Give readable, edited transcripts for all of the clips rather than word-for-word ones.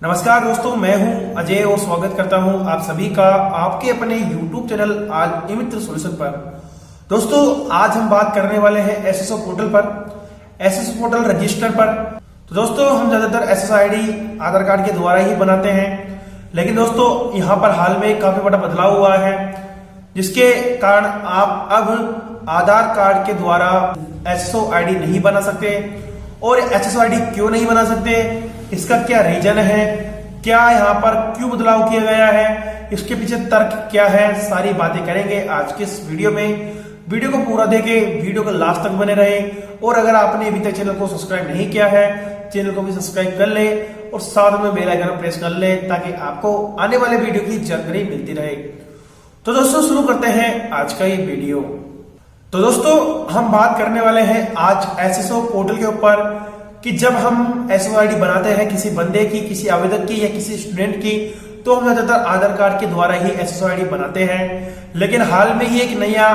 नमस्कार दोस्तों, मैं हूं अजय और स्वागत करता हूं आप सभी का आपके अपने YouTube चैनल आज eMitra सॉल्यूशन पर। दोस्तों, आज हम बात करने वाले हैं एसएसओ पोर्टल पर, एसएसओ पोर्टल रजिस्टर पर। तो दोस्तों, हम ज्यादातर एसएसओ आईडी आधार कार्ड के द्वारा ही बनाते हैं, लेकिन दोस्तों यहाँ पर हाल में काफी बड़ा बदलाव हुआ है, जिसके कारण आप अब आधार कार्ड के द्वारा एसएसओ आईडी नहीं बना सकते। और एसएसओ आईडी क्यों नहीं बना सकते, इसका क्या रीजन है, क्या यहाँ पर क्यों बदलाव किया गया है, इसके पीछे तर्क क्या है, सारी बातें करेंगे आज के इस वीडियो में। वीडियो को पूरा देखें, वीडियो को लास्ट तक बने रहे। और अगर आपने अभी तक चैनल को सब्सक्राइब नहीं किया है, चैनल को भी सब्सक्राइब कर ले और साथ में बेल आइकन प्रेस कर ले, ताकि आपको आने वाले वीडियो की जानकारी मिलती रहे। तो दोस्तों, शुरू करते हैं आज का ये वीडियो। तो दोस्तों, हम बात करने वाले हैं आज एसएसओ पोर्टल के ऊपर कि जब हम एसएसओ आईडी बनाते हैं किसी बंदे की, किसी आवेदक की या किसी स्टूडेंट की, तो हम ज्यादातर आधार कार्ड के द्वारा ही एसएसओ आईडी बनाते हैं। लेकिन हाल में ही एक नया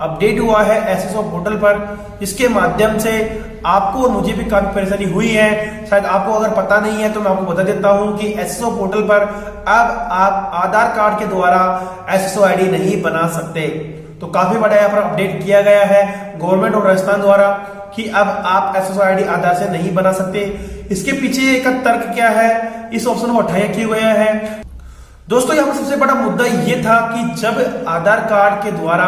अपडेट हुआ है एसएसओ पोर्टल पर, जिसके माध्यम से आपको और मुझे भी काफी परेशानी हुई है। शायद आपको अगर पता नहीं है तो मैं आपको बता देता हूं कि एसएसओ पोर्टल पर अब आप आधार कार्ड के द्वारा एसएसओ आईडी नहीं बना सकते। तो काफी बड़ा यहाँ पर अपडेट किया गया है गवर्नमेंट और राजस्थान द्वारा कि अब आप एसएसओ आईडी आधार से नहीं बना सकते। इसके पीछे का तर्क क्या है, इस ऑप्शन को हटाया किया गया है। दोस्तों, यहाँ पर सबसे बड़ा मुद्दा ये था कि जब आधार कार्ड के द्वारा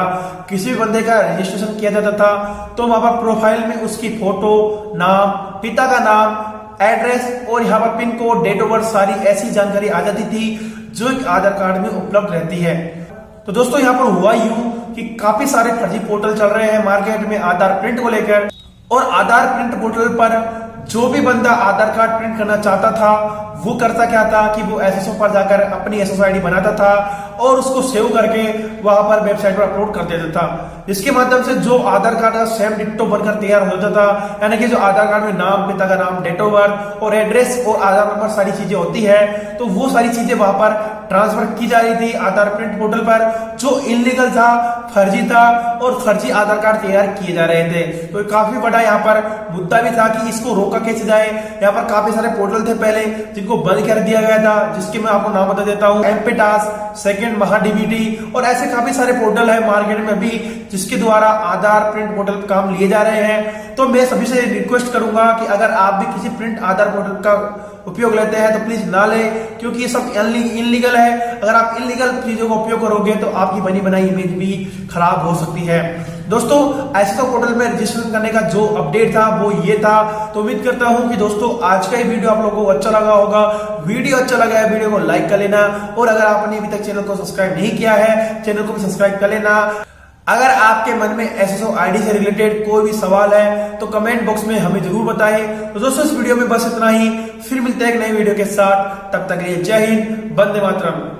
किसी भी बंदे का रजिस्ट्रेशन किया जाता था, तो वहां पर प्रोफाइल में उसकी फोटो, नाम, पिता का नाम, एड्रेस और यहाँ पर pin code, date of birth, सारी ऐसी जानकारी आ जाती थी जो एक आधार कार्ड में उपलब्ध रहती है। तो दोस्तों, यहाँ पर हुआ यूं कि काफी सारे फर्जी पोर्टल चल रहे हैं मार्केट में आधार प्रिंट को लेकर। और आधार प्रिंट पोर्टल पर जो भी बंदा आधार कार्ड प्रिंट करना चाहता था, वो करता क्या था कि वो एसएसओ पर जाकर अपनी एसएसओ आईडी बनाता था और उसको सेव करके वहां पर वेबसाइट पर अपलोड कर देता था। इसके माध्यम से जो आधार कार्ड का सेम डिट्टो बनकर तैयार हो जाता था, यानी कि जो आधार कार्ड में नाम, पिता का नाम, डेट ऑफ बर्थ और एड्रेस और आधार नंबर सारी चीजें होती है, तो वो सारी चीजें वहां पर ट्रांसफर की जा रही थी आधार प्रिंट पोर्टल पर, जो इलीगल था, फर्जी था और फर्जी आधार कार्ड तैयार किए जा रहे थे। तो काफी बड़ा यहाँ पर मुद्दा भी था कि इसको रोका कैसे जाए। यहाँ पर काफी सारे पोर्टल थे पहले जिनको बंद कर दिया गया था, जिसके मैं आपको नाम बता देता हूँ, एमपीटास, सेकंड महाडीबीटी और ऐसे काफी सारे पोर्टल है मार्केट में अभी, जिसके द्वारा आधार प्रिंट पोर्टल काम लिए जा रहे हैं। तो मैं सभी से रिक्वेस्ट करूंगा कि अगर आप भी किसी प्रिंट आधार पोर्टल का उपयोग लेते हैं तो प्लीज ना ले, क्योंकि ये सब इनलीगल है। अगर आप इनलीगल चीजों का उपयोग करोगे तो आपकी बनी बनाई इमेज भी खराब हो सकती है। दोस्तों, एसएसओ पोर्टल में रजिस्ट्रेशन करने का जो अपडेट था वो ये था। तो उम्मीद करता हूं कि दोस्तों आज का ये वीडियो आप लोगों को अच्छा लगा होगा। वीडियो अच्छा लगा है, वीडियो को लाइक कर लेना और अगर आपने अभी तक चैनल को सब्सक्राइब नहीं किया है, चैनल को भी सब्सक्राइब कर लेना। अगर आपके मन में एसएसओ आईडी से रिलेटेड कोई भी सवाल है तो कमेंट बॉक्स में हमें जरूर बताएं। तो दोस्तों, इस वीडियो में बस इतना ही, फिर मिलते हैं एक नई वीडियो के साथ। तब तक के लिए जय हिंद, वंदे मातरम।